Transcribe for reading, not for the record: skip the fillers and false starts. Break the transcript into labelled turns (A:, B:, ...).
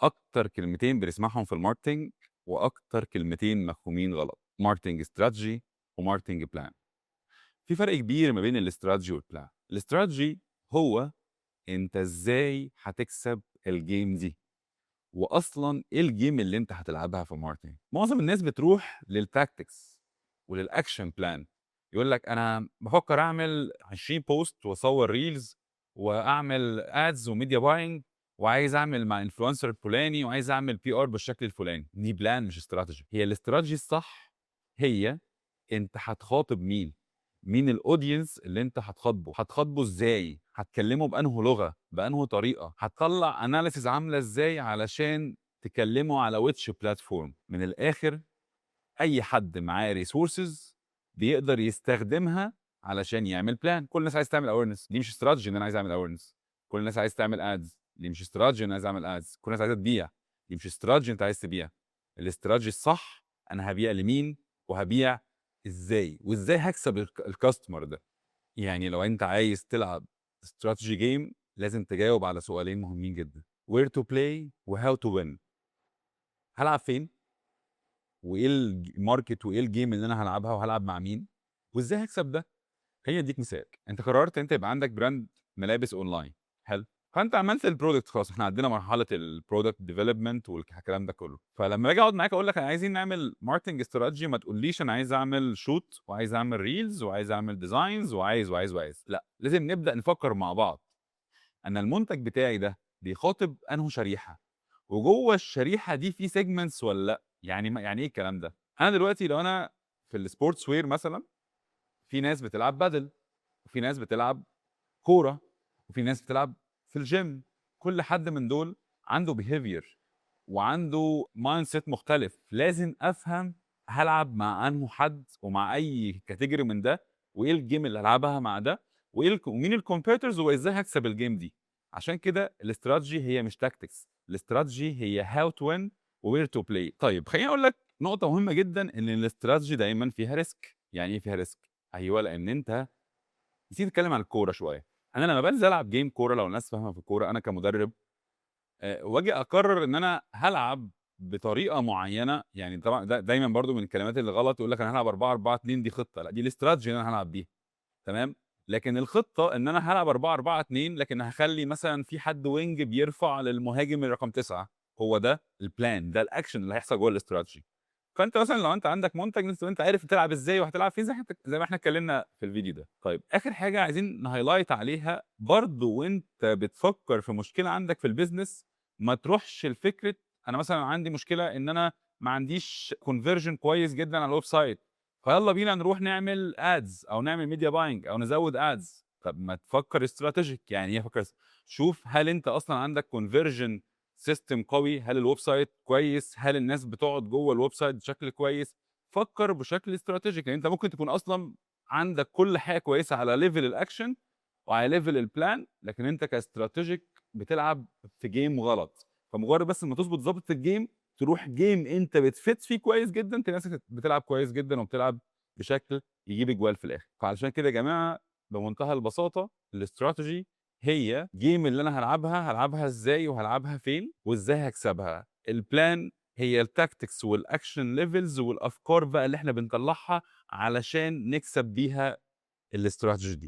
A: اكتر كلمتين بنسمعهم في الماركتنج واكتر كلمتين مفهومين غلط: ماركتنج استراتيجي وماركتنج بلان. في فرق كبير ما بين الاستراتيجي والبلان. الاستراتيجي هو انت ازاي هتكسب الجيم دي، واصلا ايه الجيم اللي انت هتلعبها في الماركتنج. معظم الناس بتروح للتاكتكس وللاكشن بلان، يقول لك انا بفكر اعمل 20 بوست واصور ريلز واعمل ادز وميديا باينج، وعايز اعمل مع انفلونسر الفلاني، وعايز اعمل بي ار بالشكل الفلاني. دي بلان مش استراتيجي. هي الاستراتيجي الصح هي انت هتخاطب مين، مين الاودينس اللي انت هتخاطبه ازاي، هتكلمه بانه لغه، بانه طريقه، هتطلع اناليسيز عامله ازاي علشان تكلمه على ويتش بلاتفورم. من الاخر، اي حد معاه ريسورسز بيقدر يستخدمها علشان يعمل بلان. كل الناس عايز تعمل اويرنس، دي مش استراتيجي ان انا عايز اعمل اويرنس. كل الناس عايز تعمل ادز، دي مش استراتيجي ان انا عايز اعمل ادز. كل الناس عايزه تبيع، دي مش استراتيجي انت عايز تبيع. الاستراتيجي الصح انا هبيع لمين وهبيع ازاي، وازاي هكسب الكاستمر ده. يعني لو انت عايز تلعب استراتيجي جيم لازم تجاوب على سؤالين مهمين جدا: where to play و how to win. هلعب فين، وايه الماركت وايه الجيم اللي انا هلعبها، وهلعب مع مين، وازاي هكسب ده. خليني اديك مثال. انت قررت انت يبقى عندك براند ملابس اونلاين، حلو. فانت عملت البرودكت، خلاص احنا عندنا مرحله البرودكت ديفلوبمنت والكلام ده كله. فلما باجي اقعد معاك اقول لك انا عايزين نعمل ماركتنج استراتيجي، ما تقوليش انا عايز اعمل شوت وعايز اعمل ريلز وعايز اعمل ديزاينز وعايز. لا، لازم نبدا نفكر مع بعض. انا المنتج بتاعي ده بيخاطب انه شريحه، وجوه الشريحه دي في سيجمنتس ولا لا. يعني يعني ايه الكلام ده؟ انا دلوقتي لو انا في السبورتس وير مثلا، في ناس بتلعب بادل، وفي ناس بتلعب كوره، وفي ناس بتلعب في الجيم. كل حد من دول عنده بيهيفير وعنده مايند سيت مختلف. لازم افهم هلعب مع انه حد ومع اي كاتيجوري من ده، وايه الجيم اللي هلعبها مع ده، ومين الكومبيترز، وازاي هكسب الجيم دي. عشان كده الاستراتيجي هي مش تاكتكس، الاستراتيجي هي هاو تو وين ووير تو بلاي. طيب خليني اقول لك نقطه مهمه جدا: ان الاستراتيجي دايما فيها ريسك. يعني ايه فيها ريسك؟ ايوه، لان انت نسيت نتكلم عن الكوره شويه. انا لما بنزل العب جيم كوره، لو الناس فاهمه في الكوره، انا كمدرب واجي اقرر ان انا هلعب بطريقه معينه. يعني طبعا دايما برضو من الكلمات اللي غلط يقول لك انا هلعب 4-4-2، دي خطه. لا، دي الاستراتيجي اللي انا هلعب بيها، تمام. لكن الخطه ان انا هلعب 4-4-2، لكن هخلي مثلا في حد وينج بيرفع للمهاجم الرقم 9. هو ده البلان، ده الاكشن اللي هيحصل جوه الاستراتيجي. فانت مثلا لو انت عندك منتج، انت عارف تلعب ازاي وهتلعب فين، زي ما احنا اتكلمنا في الفيديو ده. طيب اخر حاجه عايزين نهايلايت عليها برضو، وانت بتفكر في مشكله عندك في البيزنس، ما تروحش لفكره انا مثلا عندي مشكله ان انا ما عنديش كونفرجن كويس جدا على الويب سايت، فيلا بينا نروح نعمل ادز او نعمل ميديا باينج او نزود ادز. طب ما تفكر استراتيجيك. يعني ايه فكر؟ شوف هل انت اصلا عندك كونفرجن سيستم قوي، هل الويب سايت كويس، هل الناس بتقعد جوه الويب سايت بشكل كويس. فكر بشكل استراتيجيك، لان انت ممكن تكون اصلا عندك كل حاجه كويسه على ليفل الاكشن وعلى ليفل البلان، لكن انت كاستراتيجيك بتلعب في جيم غلط. فمجرد بس ما تظبط ظابط الجيم، تروح جيم انت بتفت فيه كويس جدا، تلاقي نفسك بتلعب كويس جدا وبتلعب بشكل يجيب اجوال في الاخر. فعلشان كده يا جماعه، بمنتهى البساطه، الاستراتيجي هي جيم اللي انا هلعبها ازاي وهلعبها فين وازاي هكسبها. البلان هي التاكتكس والاكشن ليفلز والافكار بقى اللي احنا بنطلعها علشان نكسب بيها الاستراتيجي دي.